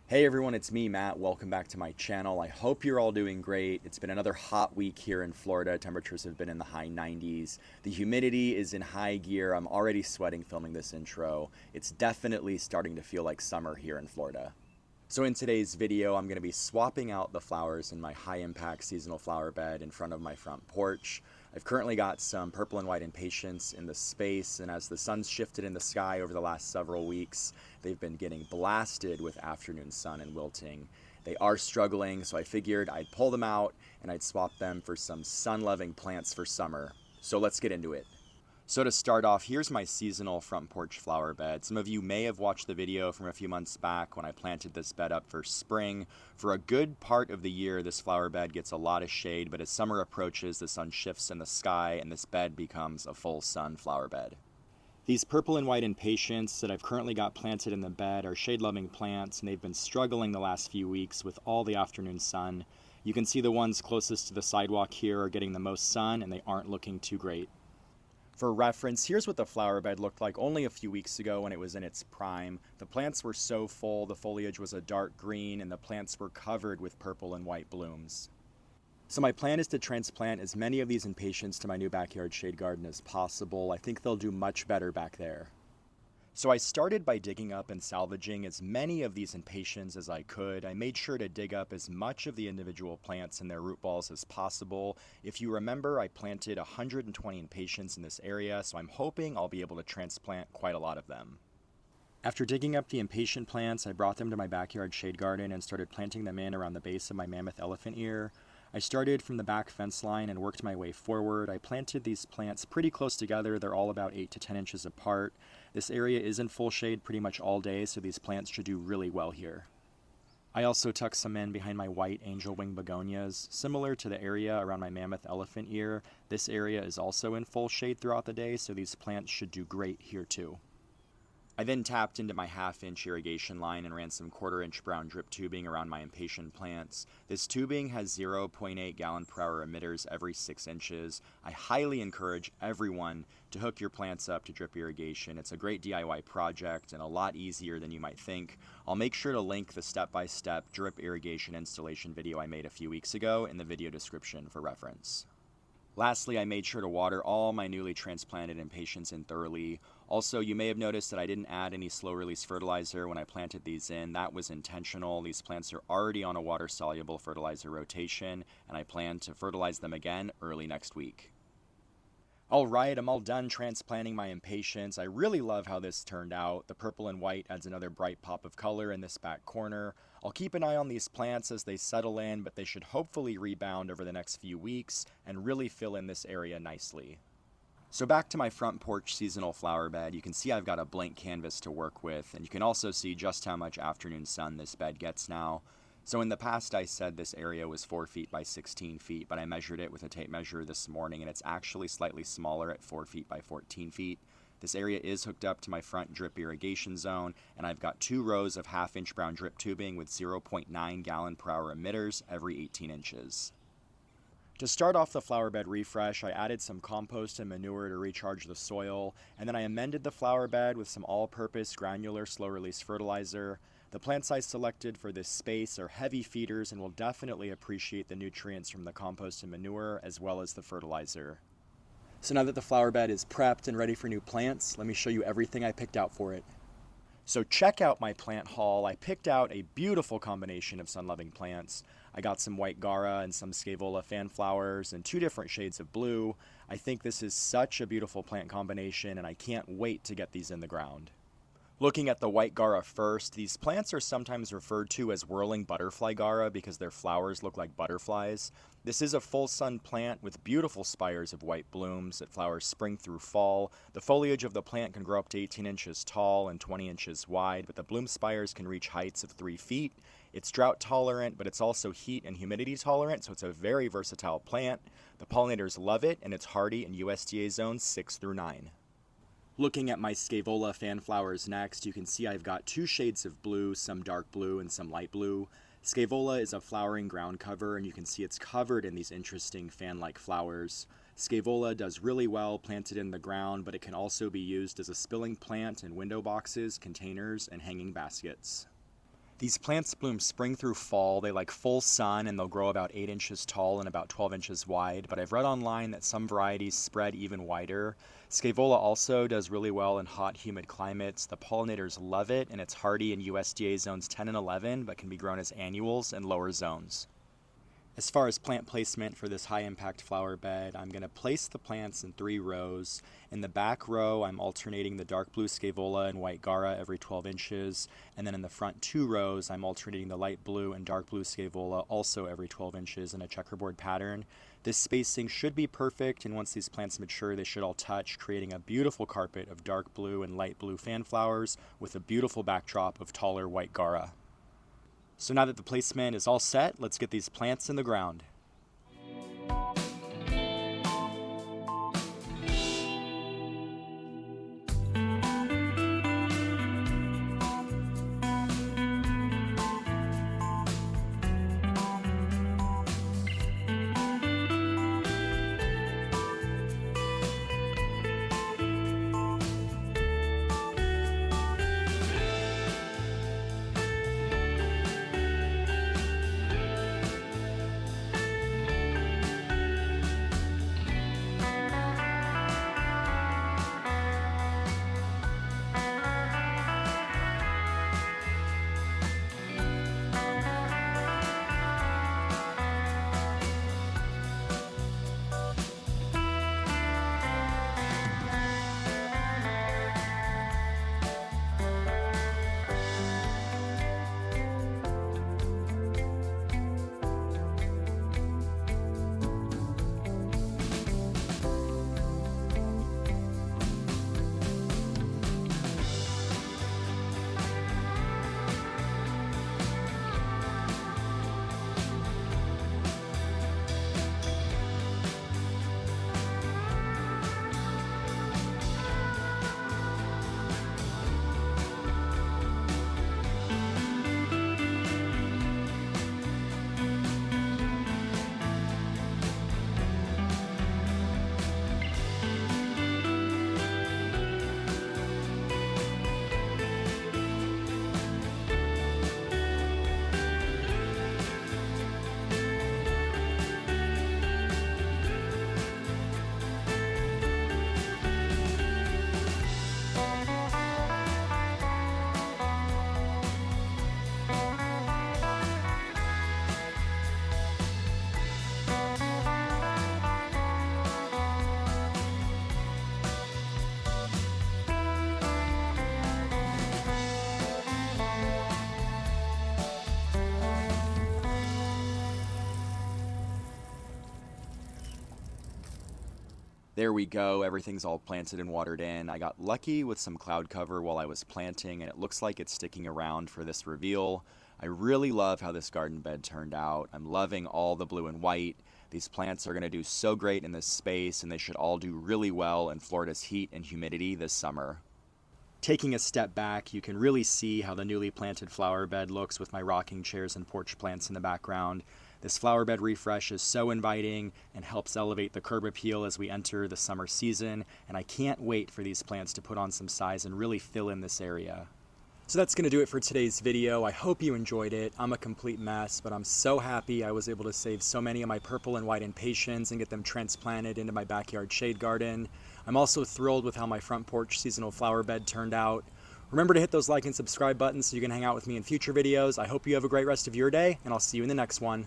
Hey everyone, it's me, Matt. Welcome back to my channel. I hope you're all doing great. It's been another hot week here in Florida. Temperatures have been in the high 90s. The humidity is in high gear. I'm already sweating filming this intro. It's definitely starting to feel like summer here in Florida. So in today's video, I'm going to be swapping out the flowers in my high impact seasonal flower bed in front of my front porch. I've currently got some purple and white impatiens in the space, and as the sun's shifted in the sky over the last several weeks, they've been getting blasted with afternoon sun and wilting. They are struggling, so I figured I'd pull them out and I'd swap them for some sun-loving plants for summer. So let's get into it. So to start off, here's my seasonal front porch flower bed. Some of you may have watched the video from a few months back when I planted this bed up for spring. For a good part of the year, this flower bed gets a lot of shade, but as summer approaches, the sun shifts in the sky and this bed becomes a full sun flower bed. These purple and white impatiens that I've currently got planted in the bed are shade-loving plants, and they've been struggling the last few weeks with all the afternoon sun. You can see the ones closest to the sidewalk here are getting the most sun, and they aren't looking too great. For reference, here's what the flower bed looked like only a few weeks ago when it was in its prime. The plants were so full, the foliage was a dark green, and the plants were covered with purple and white blooms. So my plan is to transplant as many of these impatiens to my new backyard shade garden as possible. I think they'll do much better back there. So I started by digging up and salvaging as many of these impatiens as I could. I made sure to dig up as much of the individual plants and their root balls as possible. If you remember, I planted 120 impatiens in this area, so I'm hoping I'll be able to transplant quite a lot of them. After digging up the impatient plants, I brought them to my backyard shade garden and started planting them in around the base of my mammoth elephant ear. I started from the back fence line and worked my way forward. I planted these plants pretty close together. They're all about 8 to 10 inches apart. This area is in full shade pretty much all day, so these plants should do really well here. I also tucked some in behind my white angel wing begonias. Similar to the area around my mammoth elephant ear, this area is also in full shade throughout the day, so these plants should do great here too. I then tapped into my 1/2-inch irrigation line and ran some 1/4-inch brown drip tubing around my impatient plants. This tubing has 0.8 gallon per hour emitters every 6 inches. I highly encourage everyone to hook your plants up to drip irrigation. It's a great DIY project and a lot easier than you might think. I'll make sure to link the step-by-step drip irrigation installation video I made a few weeks ago in the video description for reference. Lastly, I made sure to water all my newly transplanted impatiens in thoroughly. Also, you may have noticed that I didn't add any slow-release fertilizer when I planted these in. That was intentional. These plants are already on a water-soluble fertilizer rotation, and I plan to fertilize them again early next week. Alright, I'm all done transplanting my impatiens. I really love how this turned out. The purple and white adds another bright pop of color in this back corner. I'll keep an eye on these plants as they settle in, but they should hopefully rebound over the next few weeks and really fill in this area nicely. So back to my front porch seasonal flower bed, you can see I've got a blank canvas to work with, and you can also see just how much afternoon sun this bed gets now. So in the past I said this area was 4 feet by 16 feet, but I measured it with a tape measure this morning and it's actually slightly smaller at 4 feet by 14 feet. This area is hooked up to my front drip irrigation zone, and I've got 2 rows of 1/2-inch brown drip tubing with 0.9 gallon per hour emitters every 18 inches. To start off the flower bed refresh, I added some compost and manure to recharge the soil, and then I amended the flower bed with some all-purpose granular slow-release fertilizer. The plants I selected for this space are heavy feeders and will definitely appreciate the nutrients from the compost and manure as well as the fertilizer. So now that the flower bed is prepped and ready for new plants, let me show you everything I picked out for it. So check out my plant haul. I picked out a beautiful combination of sun-loving plants. I got some white Gara and some Scaevola fanflowers and 2 different shades of blue. I think this is such a beautiful plant combination and I can't wait to get these in the ground. Looking at the white Gara first, these plants are sometimes referred to as whirling butterfly Gara because their flowers look like butterflies. This is a full sun plant with beautiful spires of white blooms that flowers spring through fall. The foliage of the plant can grow up to 18 inches tall and 20 inches wide, but the bloom spires can reach heights of 3 feet. It's drought tolerant, but it's also heat and humidity tolerant, so it's a very versatile plant. The pollinators love it, and it's hardy in USDA zones 6 through 9. Looking at my Scaevola fanflowers next, you can see I've got 2 shades of blue, some dark blue and some light blue. Scaevola is a flowering ground cover, and you can see it's covered in these interesting fan-like flowers. Scaevola does really well planted in the ground, but it can also be used as a spilling plant in window boxes, containers, and hanging baskets. These plants bloom spring through fall. They like full sun and they'll grow about 8 inches tall and about 12 inches wide. But I've read online that some varieties spread even wider. Scaevola also does really well in hot, humid climates. The pollinators love it, and it's hardy in USDA zones 10 and 11, but can be grown as annuals in lower zones. As far as plant placement for this high impact flower bed, I'm going to place the plants in 3 rows. In the back row, I'm alternating the dark blue Scaevola and white Gara every 12 inches. And then in the front 2 rows, I'm alternating the light blue and dark blue Scaevola also every 12 inches in a checkerboard pattern. This spacing should be perfect, and once these plants mature, they should all touch, creating a beautiful carpet of dark blue and light blue fan flowers with a beautiful backdrop of taller white Gara. So now that the placement is all set, let's get these plants in the ground. There we go, everything's all planted and watered in. I got lucky with some cloud cover while I was planting, and it looks like it's sticking around for this reveal. I really love how this garden bed turned out. I'm loving all the blue and white. These plants are going to do so great in this space, and they should all do really well in Florida's heat and humidity this summer. Taking a step back, you can really see how the newly planted flower bed looks with my rocking chairs and porch plants in the background. This flower bed refresh is so inviting and helps elevate the curb appeal as we enter the summer season, and I can't wait for these plants to put on some size and really fill in this area. So that's going to do it for today's video. I hope you enjoyed it. I'm a complete mess, but I'm so happy I was able to save so many of my purple and white impatiens and get them transplanted into my backyard shade garden. I'm also thrilled with how my front porch seasonal flower bed turned out. Remember to hit those like and subscribe buttons so you can hang out with me in future videos. I hope you have a great rest of your day, and I'll see you in the next one.